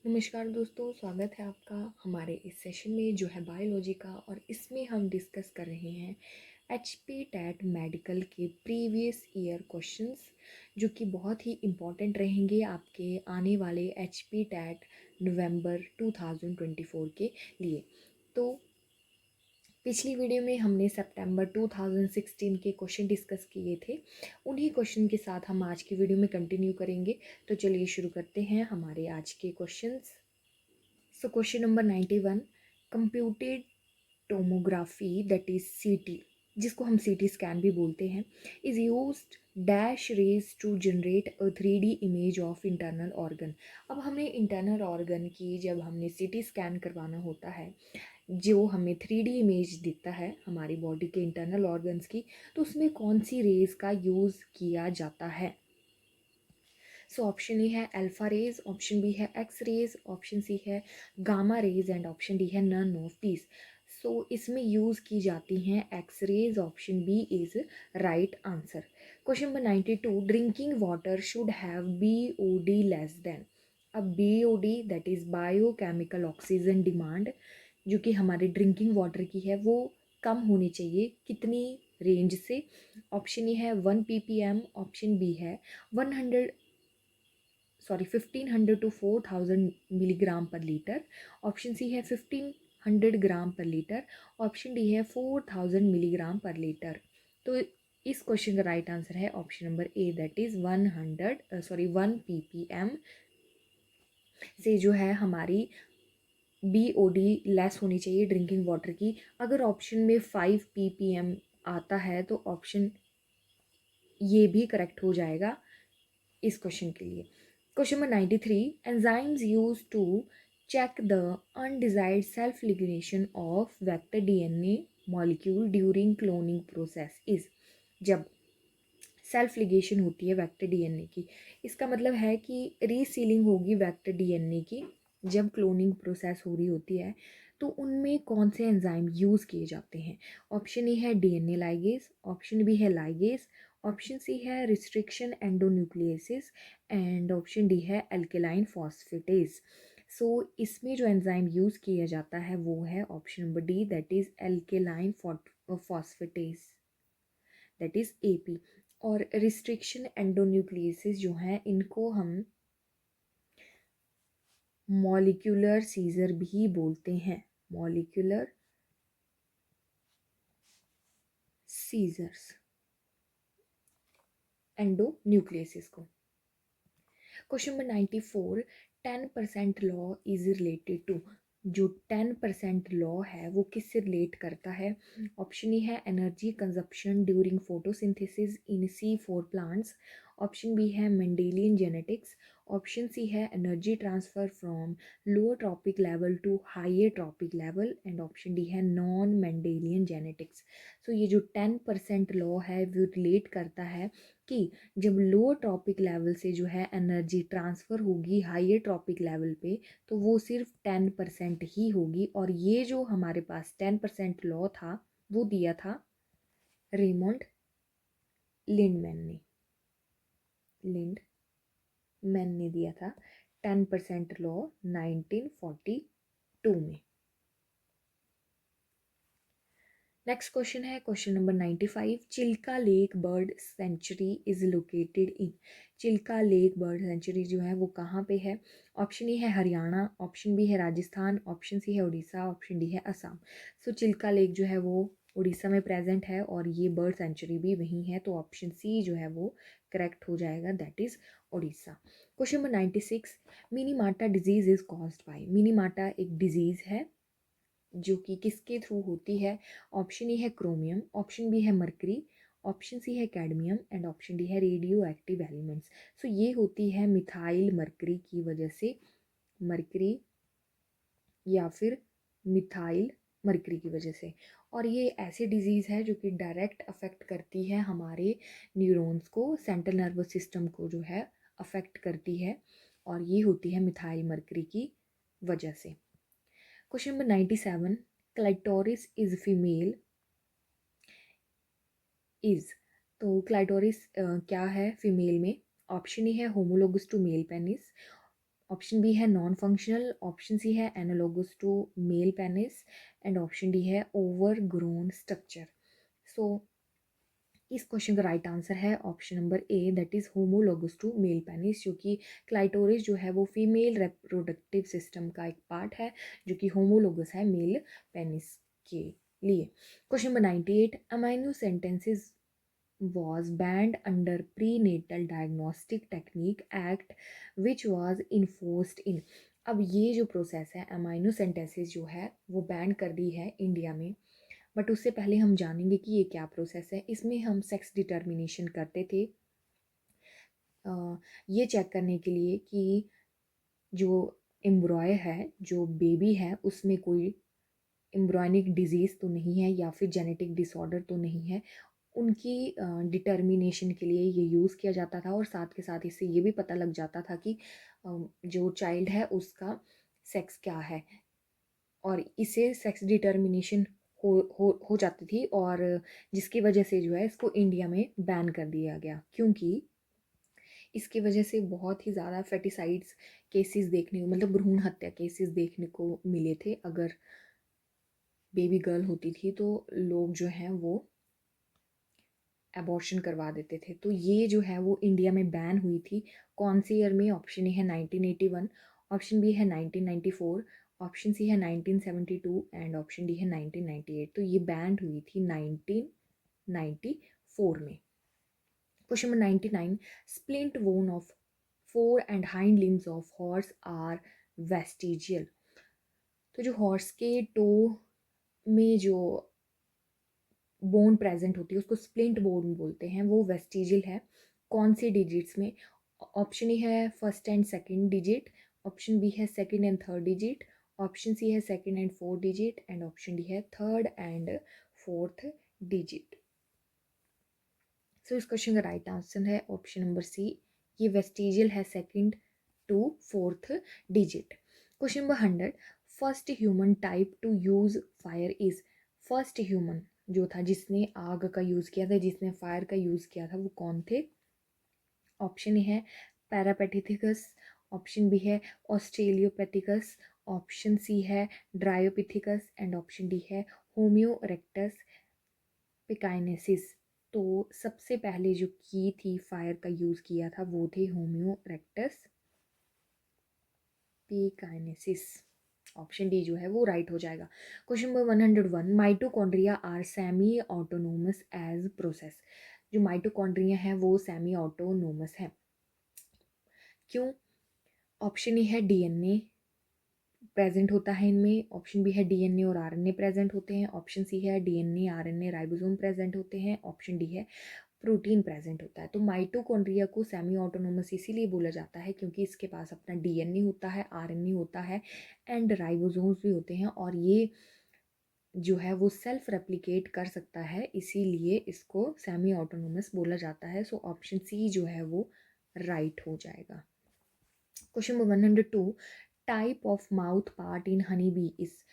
नमस्कार दोस्तों, स्वागत है आपका हमारे इस सेशन में जो है बायोलॉजी का। और इसमें हम डिस्कस कर रहे हैं एचपी टैट मेडिकल के प्रीवियस ईयर क्वेश्चंस, जो कि बहुत ही इम्पॉर्टेंट रहेंगे आपके आने वाले एचपी टैट नवंबर 2024 के लिए। तो पिछली वीडियो में हमने सितंबर 2016 के क्वेश्चन डिस्कस किए थे। उन्हीं क्वेश्चन के साथ हम आज की वीडियो में कंटिन्यू करेंगे। तो चलिए शुरू करते हैं हमारे आज के questions. So question number 91, computed tomography that is CT, जिसको हम सीटी स्कैन भी बोलते हैं, is used dash rays to generate a 3D image of internal organ. अब हमें इंटरनल ऑर्गन की जब हमने सीटी स्कैन करवाना होता है, जो हमें 3D इमेज दिखता है हमारी बॉडी के इंटरनल ऑर्गन्स की, तो उसमें कौन सी रेज का यूज़ किया जाता है। सो ऑप्शन ए है अल्फा रेज, ऑप्शन बी है एक्स रेज, ऑप्शन सी है gamma rays and option D है नन ऑफ दीज। सो इसमें यूज़ की जाती हैं X rays. Option B is right answer. Question number 92, drinking water should have BOD less than. अब BOD that is biochemical oxygen demand, जो कि हमारे drinking water की है, वो कम होनी चाहिए कितनी रेंज से। ऑप्शन ए है 1 ppm, ऑप्शन बी है 1500 to 4000 मिलीग्राम पर लीटर, ऑप्शन सी है 1500 ग्राम पर लीटर, ऑप्शन डी है 4000 मिलीग्राम पर लीटर। तो इस क्वेश्चन का राइट आंसर है option number A that is 1 ppm से जो है हमारी BOD लेस होनी चाहिए ड्रिंकिंग वाटर की। अगर ऑप्शन में 5 ppm आता है तो ऑप्शन ये भी करेक्ट हो जाएगा इस क्वेश्चन के लिए। Question number 93, enzymes use to check the undesired self ligation of vector DNA molecule during cloning process is. जब सेल्फ लिगेशन होती है वेक्टर DNA की, इसका मतलब है कि रीसीलिंग होगी वेक्टर DNA की जब क्लोनिंग प्रोसेस हो रही होती है, तो उनमें कौन से एंजाइम यूज़ किए जाते हैं। ऑप्शन ए है DNA लाइगेज, ऑप्शन बी है लाइगेज, ऑप्शन सी है restriction endonucleases and option D है एल्केलाइन फॉस्फेटेज। सो इसमें जो एंजाइम यूज़ किया जाता है वो है option number D that is alkaline phosphatase, that is AP। और रिस्ट्रिक्शन एंडोन्यूक्लियसिस जो हैं, इनको हम मॉलिक्यूलर सीजर भी बोलते हैं, मॉलिक्यूलर सीजर्स एंडोन्यूक्लियसिस को। Question number 94, 10% law is related to. जो 10% लॉ है वो किससे रिलेट करता है। ऑप्शन ए है energy consumption during photosynthesis in C4 plants, option B है मेंडेलियन जेनेटिक्स, ऑप्शन सी है energy transfer from lower trophic level to higher trophic level and option D है नॉन मेंडेलियन जेनेटिक्स। सो ये जो 10% law है वो relate करता है कि जब लोअर ट्रॉपिक लेवल से जो है एनर्जी ट्रांसफ़र होगी हायर ट्रॉपिक लेवल पे, तो वो सिर्फ 10% ही होगी। और ये जो हमारे पास 10% लॉ था वो दिया था रेमंड लिंडमैन ने, लिंडमैन ने दिया था 10% लॉ 1942 में। नेक्स्ट क्वेश्चन है question number 95, Chilka lake bird sanctuary is located in. Chilka lake bird sanctuary जो है वो कहाँ पे है। ऑप्शन ए है हरियाणा, ऑप्शन बी है राजस्थान, ऑप्शन सी है उड़ीसा, ऑप्शन डी है असम। सो चिल्का लेक जो है वो उड़ीसा में प्रेजेंट है और ये बर्ड सेंचुरी भी वहीं है, तो ऑप्शन सी जो है वो करेक्ट हो जाएगा, that is Orissa. Question number 96, मिनीमाटा disease is caused by. मिनीमाटा एक डिजीज़ है जो कि किसके थ्रू होती है। ऑप्शन ए है क्रोमियम, ऑप्शन बी है मरकरी, ऑप्शन सी है कैडमियम एंड ऑप्शन डी है रेडियो एक्टिव एलिमेंट्स। सो ये होती है मिथाइल मरकरी की वजह से, मरकरी या फिर मिथाइल मरकरी की वजह से। और ये ऐसी डिजीज़ है जो कि डायरेक्ट अफेक्ट करती है हमारे न्यूरॉन्स को, सेंट्रल नर्वस सिस्टम को जो है अफेक्ट करती है, और ये होती है मिथाइल मरकरी की वजह से। Question number 97, clitoris is female is. तो क्लाइटोरिस क्या है फीमेल में। ऑप्शन ए है homologous to male penis, option B है नॉन फंक्शनल, ऑप्शन सी है analogous to male penis and option D है ओवर ग्रोन स्ट्रक्चर। सो इस question का राइट आंसर है option number A, that is homologous to male penis, जो कि clitoris जो है वो फीमेल रिप्रोडक्टिव सिस्टम का एक पार्ट है जो कि होमोलोगस है मेल पेनिस के लिए। Question number 98, amino sentences was banned under prenatal diagnostic technique act which was enforced in। अब ये जो प्रोसेस है अमाइनो सेंटेसिस जो है वो बैन कर दी है इंडिया में, बट उससे पहले हम जानेंगे कि ये क्या प्रोसेस है। इसमें हम सेक्स डिटर्मिनेशन करते थे ये चेक करने के लिए कि जो एम्ब्रॉय है, जो बेबी है, उसमें कोई एम्ब्रॉयनिक डिजीज़ तो नहीं है या फिर जेनेटिक डिसऑर्डर तो नहीं है। उनकी डिटर्मिनेशन के लिए ये यूज़ किया जाता था और साथ के साथ इससे ये भी पता लग जाता था कि जो चाइल्ड है उसका सेक्स क्या है, और इसे सेक्स डिटर्मिनेशन हो जाती थी, और जिसकी वजह से जो है इसको इंडिया में बैन कर दिया गया, क्योंकि इसकी वजह से बहुत ही ज़्यादा फेटिसाइड्स केसेस देखने को, मतलब भ्रूण हत्या केसेस देखने को मिले थे। अगर बेबी गर्ल होती थी तो लोग जो हैं वो एबॉर्शन करवा देते थे। तो ये जो है वो इंडिया में बैन हुई थी। कौन से ईयर में? ऑप्शन ए है 1981, ऑप्शन बी है 1994, ऑप्शन सी है 1972 एंड ऑप्शन डी है 1998। तो ये बैन हुई थी 1994 में। Question number 99, splint bone of fore and hind limbs of horse are vestigial. तो जो हॉर्स के टो में जो बोन प्रेजेंट होती है उसको स्प्लिंट बोन बोलते हैं, वो वेस्टिजियल है। कौन सी डिजिट्स में? ऑप्शन ए है first and second digit, option B है second and third digit, option C है second and fourth digit and option D है third and fourth digit. So इस क्वेश्चन का राइट आंसर है ऑप्शन नंबर सी, ये vestigial है second to fourth digit. Question number 100, first human type to use fire is. First human जो था जिसने आग का यूज़ किया था, जिसने फायर का यूज़ किया था, वो कौन थे? ऑप्शन ए है पैरापेथिथिकस, ऑप्शन बी है ऑस्ट्रेलियोपेथिकस, ऑप्शन सी है ड्रायोपिथिकस एंड ऑप्शन डी है होम्यो इरेक्टस पिकाइनेसिस। तो सबसे पहले जो की थी फायर का यूज़ किया था वो थे Homo erectus pekinensis. Option D जो है वो राइट हो जाएगा। Question number 101, mitochondria are semi autonomous as process. जो माइटोकॉन्ड्रिया है वो सेमी ऑटोनोमस है, क्यों? ऑप्शन ए है डीएनए प्रेजेंट होता है इनमें, ऑप्शन बी है डीएनए और आरएनए प्रेजेंट होते हैं, ऑप्शन सी है डीएनए आरएनए राइबोसोम प्रेजेंट होते हैं, ऑप्शन डी है प्रोटीन प्रेजेंट होता है। तो माइटोकॉन्ड्रिया को सेमी ऑटोनोमस इसीलिए बोला जाता है क्योंकि इसके पास अपना डीएनए होता है, आरएनए होता है एंड राइबोसोम्स भी होते हैं, और ये जो है वो सेल्फ रेप्लिकेट कर सकता है, इसीलिए इसको सेमी ऑटोनोमस बोला जाता है। सो ऑप्शन सी जो है वो राइट हो जाएगा। Question number 102, type of mouth part in honey bee is.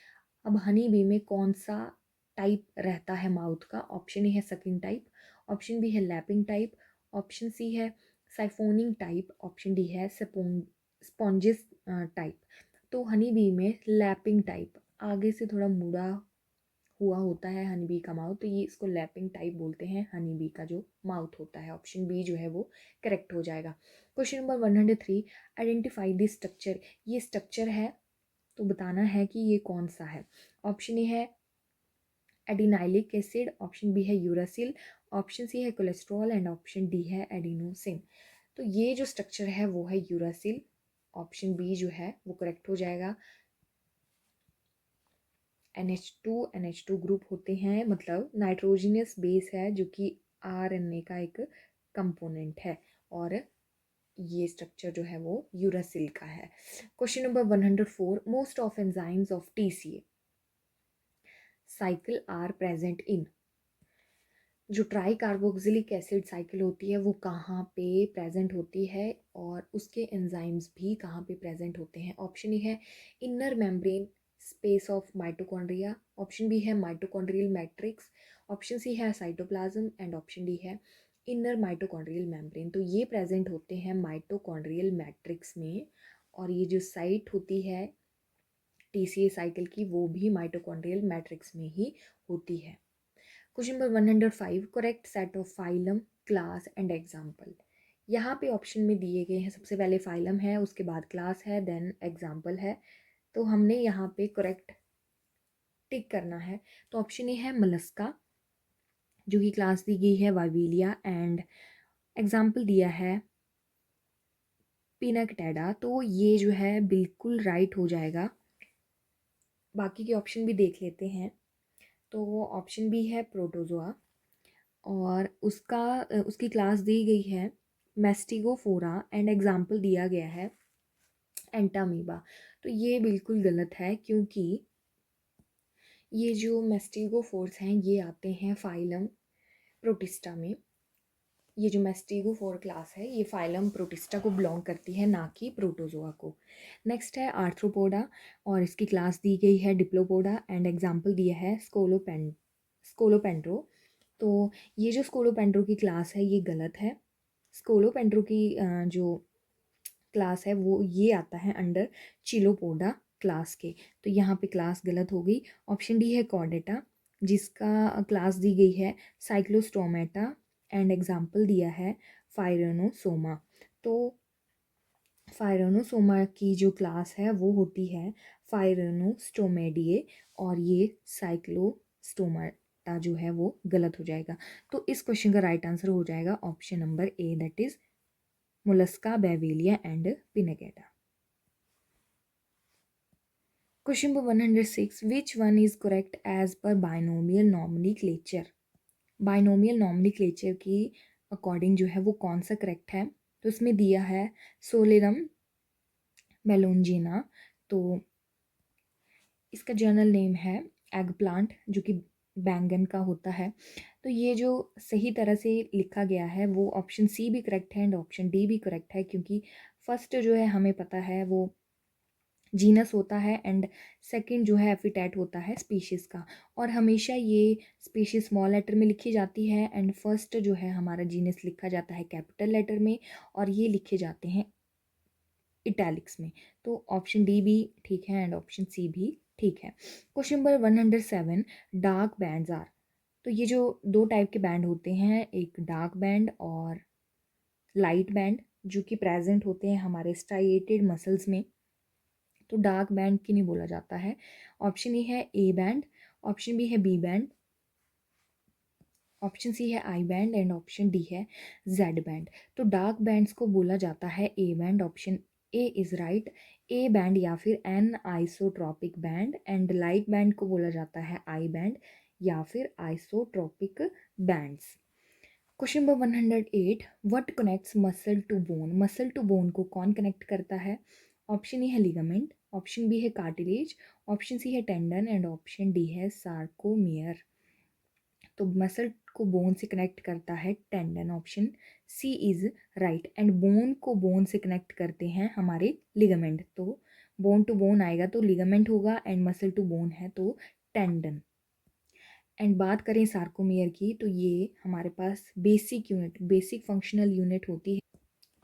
अब हनी बी में कौन सा टाइप रहता है माउथ का? ऑप्शन ए है सकिंग टाइप, ऑप्शन बी है लैपिंग टाइप, ऑप्शन सी है साइफोनिंग टाइप, ऑप्शन डी है स्पॉन्जिस टाइप। तो हनी बी में लैपिंग टाइप, आगे से थोड़ा मुड़ा हुआ होता है हनी बी का माउथ, तो ये इसको लैपिंग टाइप बोलते हैं हनी बी का जो माउथ होता है। ऑप्शन बी जो है वो करेक्ट हो जाएगा। Question number 103, identify this structure. ये स्ट्रक्चर है तो बताना है कि ये कौन सा है। ऑप्शन ए है एडिनाइलिक एसिड, ऑप्शन बी है यूरासिल, ऑप्शन सी है कोलेस्ट्रॉल एंड ऑप्शन डी है एडिनोसिन। तो ये जो स्ट्रक्चर है वो है यूरासिल, ऑप्शन बी जो है वो करेक्ट हो जाएगा। NH2 ग्रुप होते हैं, मतलब नाइट्रोजिनस बेस है जो कि RNA का एक कंपोनेंट है, और ये स्ट्रक्चर जो है वो यूरासिल का है। Question number 104, most of enzymes of TCA cycle are present in. जो ट्राई कार्बोक्सिलिक एसिड साइकिल होती है वो कहाँ पे प्रेजेंट होती है, और उसके एंजाइम्स भी कहाँ पे प्रेजेंट होते हैं? ऑप्शन ए है inner membrane space of mitochondria, option B है माइटोकॉन्ड्रियल मैट्रिक्स, ऑप्शन सी है साइटोप्लाज्म एंड ऑप्शन डी है इनर माइटोकॉन्ड्रियल मेम्ब्रेन। तो ये प्रेजेंट होते हैं माइटोकॉन्ड्रियल मैट्रिक्स में, और ये जो साइट होती है TCA साइकिल की वो भी माइटोकॉन्ड्रियल मैट्रिक्स में ही होती है। Question number 105, correct set of phylum, class and example. यहाँ पे ऑप्शन में दिए गए हैं, सबसे पहले फाइलम है, उसके बाद क्लास है, देन एग्जाम्पल है। तो हमने यहाँ पे करेक्ट टिक करना है। तो ऑप्शन ए है मलस्का, जो कि क्लास दी गई है वाइवेलिया, एंड एग्जाम्पल दिया है पिनकटेडा। तो ये जो है बिल्कुल राइट हो जाएगा। बाकी के ऑप्शन भी देख लेते हैं। तो ऑप्शन बी है प्रोटोजोआ, और उसकी क्लास दी गई है मेस्टिगोफोरा, एंड एग्जाम्पल दिया गया है एंटामीबा। तो ये बिल्कुल गलत है, क्योंकि ये जो मेस्टिगोफोर्स हैं ये आते हैं फाइलम प्रोटिस्टा में। ये जो मेस्टिगोफोर क्लास है ये फाइलम प्रोटिस्टा को बिलोंग करती है, ना कि प्रोटोजोआ को। नेक्स्ट है आर्थ्रोपोडा, और इसकी क्लास दी गई है डिप्लोपोडा, एंड एग्जाम्पल दिया है स्कोलोपेंड्रो। तो ये जो स्कोलोपेंड्रो की क्लास है ये गलत है। स्कोलोपेंड्रो की जो क्लास है वो ये आता है अंडर चिलोपोडा क्लास के। तो यहाँ पे क्लास गलत हो गई। ऑप्शन डी है कॉर्डेटा, जिसका क्लास दी गई है साइक्लोस्टोमेटा, एंड एग्जाम्पल दिया है फायरोनोसोमा। तो फायरोनोसोमा की जो क्लास है वो होती है फायरोनोस्टोमेडिए, और ये साइक्लोस्टोमाटा जो है वो गलत हो जाएगा। तो इस क्वेश्चन का राइट आंसर हो जाएगा option number A, that is mollusca, bivalvia and pinctada. Question number 106, which one is correct as per binomial nomenclature. Binomial nomenclature की अकॉर्डिंग जो है वो कौन सा करेक्ट है। तो इसमें दिया है सोलेरम मेलोंजिना, तो इसका जर्नल नेम है एग प्लांट, जो कि बैंगन का होता है। तो ये जो सही तरह से लिखा गया है वो ऑप्शन सी भी करेक्ट है एंड ऑप्शन डी भी करेक्ट है, क्योंकि फर्स्ट जो है हमें पता है वो जीनस होता है, एंड सेकंड जो है एपिटेट होता है स्पीशीज़ का। और हमेशा ये स्पीशीज़ स्मॉल लेटर में लिखी जाती है, एंड फर्स्ट जो है हमारा जीनस लिखा जाता है कैपिटल लेटर में, और ये लिखे जाते हैं इटैलिक्स में। तो ऑप्शन डी भी ठीक है एंड ऑप्शन सी भी ठीक है। Question number 107, dark bands are. तो ये जो दो टाइप के बैंड होते हैं, एक डार्क बैंड और लाइट बैंड, जो कि प्रेजेंट होते हैं हमारे स्ट्राइएटेड मसल्स में। तो डार्क बैंड की नहीं बोला जाता है। ऑप्शन ए है ए बैंड, ऑप्शन बी है बी बैंड, ऑप्शन सी है I band, and option D है जेड बैंड। तो डार्क बैंड्स को बोला जाता है A band, option A is right. A band या फिर anisotropic band, and light band को बोला जाता है आई बैंड या फिर isotropic bands. Question number 108, what connects muscle to bone. Muscle to bone को कौन कनेक्ट करता है। ऑप्शन ए है लिगामेंट, ऑप्शन बी है कार्टिलेज, ऑप्शन सी है टेंडन, एंड ऑप्शन डी है सार्कोमियर। तो मसल को बोन से कनेक्ट करता है tendon, option C is right. And bone को बोन से कनेक्ट करते हैं हमारे लिगामेंट। तो बोन टू बोन आएगा तो लिगामेंट होगा, एंड मसल टू बोन है तो टेंडन। एंड बात करें सार्कोमियर की, तो ये हमारे पास basic unit, basic functional unit होती है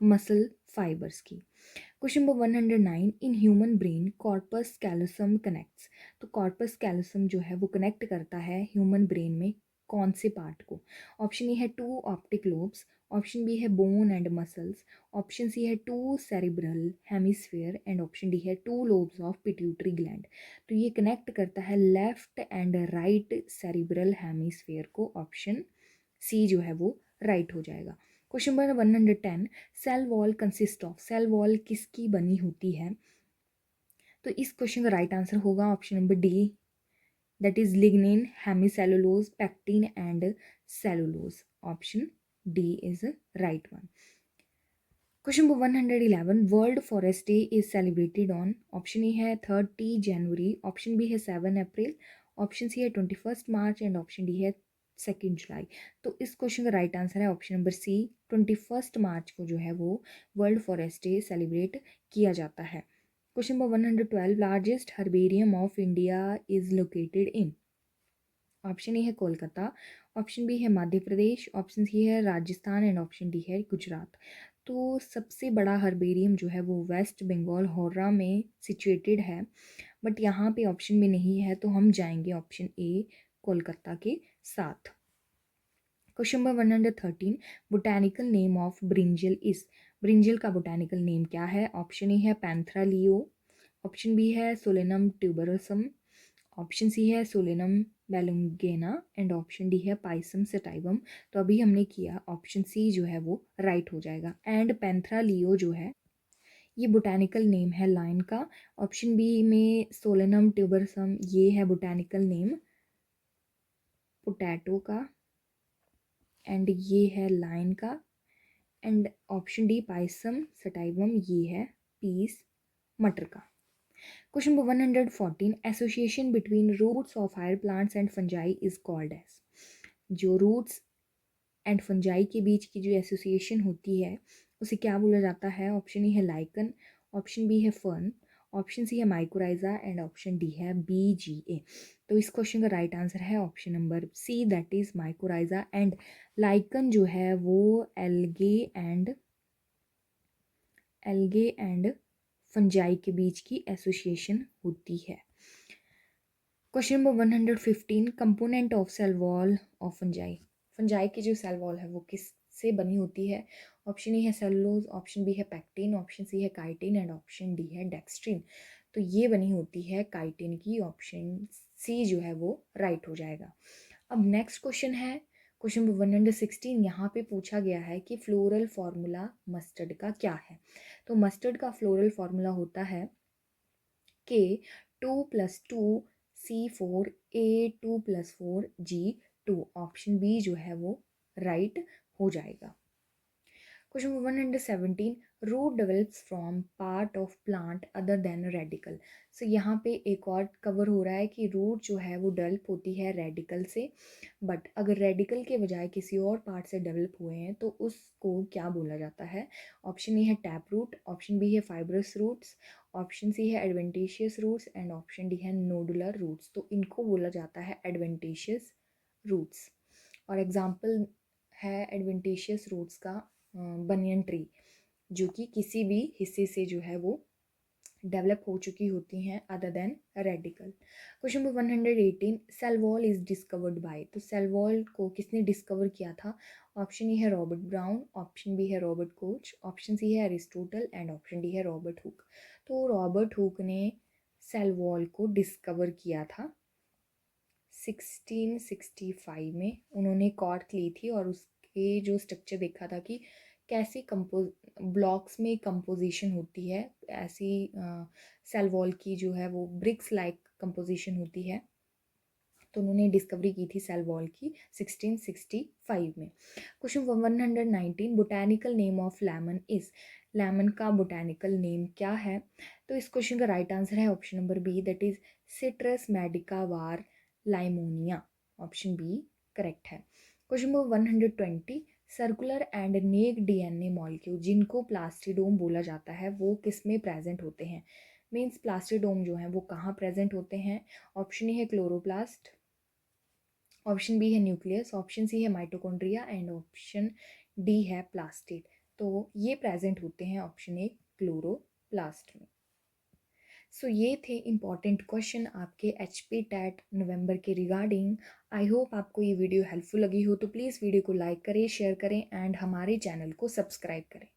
मसल फाइबर्स की। Question number 109, in human brain corpus callosum connects. तो कॉर्पस कैलोसम जो है वो कनेक्ट करता है ह्यूमन ब्रेन में कौन से पार्ट को। ऑप्शन ए है two optic lobes, option B है bone and muscles, option C है two cerebral hemisphere, and option D है two lobes of pituitary gland. तो ये कनेक्ट करता है left and right cerebral hemisphere को, ऑप्शन सी जो है वो राइट हो जाएगा। Question number 110, cell wall consist of. Cell wall किसकी बनी होती है। तो इस क्वेश्चन का राइट आंसर होगा option number D, that is lignin, hemicellulose, pectin and cellulose. Option D is right one. Question number 111, world forest day is celebrated on. Option A है 30 जनवरी, option B है 7 अप्रैल, ऑप्शन सी है 21 मार्च, and option D है 2 जुलाई। तो इस question का right answer है option number सी, 21 मार्च को जो है वो वर्ल्ड फॉरेस्ट डे सेलिब्रेट किया जाता है। Question number 112, largest herbarium of India is located in. Option A है कोलकाता, ऑप्शन बी है मध्य प्रदेश, ऑप्शन सी है राजस्थान, एंड ऑप्शन डी है गुजरात। तो सबसे बड़ा हर्बेरियम जो है वो वेस्ट बंगाल होर्रा में सिचुएटेड है, बट यहाँ पे ऑप्शन में नहीं है, तो हम जाएंगे ऑप्शन ए कोलकाता के साथ। Question number 113, botanical name of brinjal is. Brinjal का बोटैनिकल नेम क्या है? ऑप्शन ए है पैंथरा लियो, ऑप्शन बी है सोलेनम ट्यूबरसम, ऑप्शन सी है सोलेनम बेलुंगेना एंड ऑप्शन डी है पाइसम सेटाइवम। तो अभी हमने किया ऑप्शन सी जो है वो राइट हो जाएगा। एंड पैंथरा लियो जो है ये बोटैनिकल नेम है लाइन का। ऑप्शन बी में सोलेनम ट्यूबरसम ये है बोटैनिकल नेम पोटैटो का, एंड ये है लाइन का। And option D Pisum sativum ये है पीस मटर का। Question number 114, association between roots of higher plants and fungi is called as. जो रूट्स एंड फंजाई के बीच की जो एसोसिएशन होती है उसे क्या बोला जाता है? ऑप्शन ए है लाइकन, ऑप्शन बी है फर्न, ऑप्शन सी है माइकोराइजा एंड ऑप्शन डी है BGA। तो इस क्वेश्चन का राइट आंसर है option number C, that is mycorrhiza. And lichen जो है वो एल्गे एंड फंजाई के बीच की एसोसिएशन होती है। Question number 115, component of cell wall of fungi. Fungi की जो सेल वॉल है वो किस से बनी होती है? ऑप्शन ए है सेलुलोज, ऑप्शन बी है पैक्टिन, ऑप्शन सी है काइटिन एंड ऑप्शन डी है डेक्स्ट्रिन। तो ये बनी होती है काइटिन की। ऑप्शन सी जो है वो राइट हो जाएगा। अब नेक्स्ट क्वेश्चन है क्वेश्चन नंबर 116। यहाँ पे पूछा गया है कि फ्लोरल फार्मूला मस्टर्ड का क्या है। तो मस्टर्ड का फ्लोरल फार्मूला होता है के 2+2C4A2+4G2। ऑप्शन बी जो है वो राइट हो जाएगा। Question 117, root develops from part of plant other than radicle. So यहाँ पे एक और कवर हो रहा है कि रूट जो है वो डेवलप होती है रेडिकल से, बट अगर रेडिकल के बजाय किसी और पार्ट से डेवलप हुए हैं तो उसको क्या बोला जाता है? ऑप्शन ए है टैप रूट, ऑप्शन बी है फाइब्रस रूट्स, ऑप्शन सी है adventitious roots and option D है नोडुलर रूट्स। तो इनको बोला जाता है एडवेंटिशियस रूट्स। और एग्जाम्पल है एडवेंटिशियस रूट्स का बनियन ट्री, जो कि किसी भी हिस्से से जो है वो डेवलप हो चुकी होती हैं other than radical. Question number 118, cell wall is discovered by. तो सेल वॉल को किसने डिस्कवर किया था? ऑप्शन ए है रॉबर्ट ब्राउन, ऑप्शन बी है रॉबर्ट कोच, ऑप्शन सी है अरिस्टोटल एंड ऑप्शन डी है रॉबर्ट हुक। तो रॉबर्ट हुक ने सेल वॉल को डिस्कवर किया था 1665 में। उन्होंने कॉर्क ली थी और उसके जो स्ट्रक्चर देखा था कि कैसी ब्लॉक्स में कंपोजिशन होती है, ऐसी सेल वॉल की जो है वो ब्रिक्स लाइक कंपोजिशन होती है। तो उन्होंने डिस्कवरी की थी सेल वॉल की 1665 में। Question 119, botanical name of lemon is. Lemon का बोटैनिकल नेम क्या है? तो इस क्वेश्चन का राइट आंसर है option number B, that is citrus medica var limonia. Option B correct है। Question number 120, circular and naked DNA molecule जिनको plastidome बोला जाता है वो किस में प्रेजेंट होते हैं? मीन्स प्लास्टिडोम जो है वो कहाँ प्रेजेंट होते हैं? ऑप्शन ए है क्लोरोप्लास्ट, ऑप्शन बी है न्यूक्लियस, ऑप्शन सी है माइटोकॉन्ड्रिया एंड ऑप्शन डी है प्लास्टिड। तो ये प्रेजेंट होते हैं ऑप्शन ए क्लोरोप्लास्ट में। सो ये थे इम्पॉर्टेंट क्वेश्चन आपके HP टेट नवंबर के रिगार्डिंग। आई होप आपको ये वीडियो हेल्पफुल लगी हो, तो प्लीज़ वीडियो को लाइक करें, शेयर करें एंड हमारे चैनल को सब्सक्राइब करें।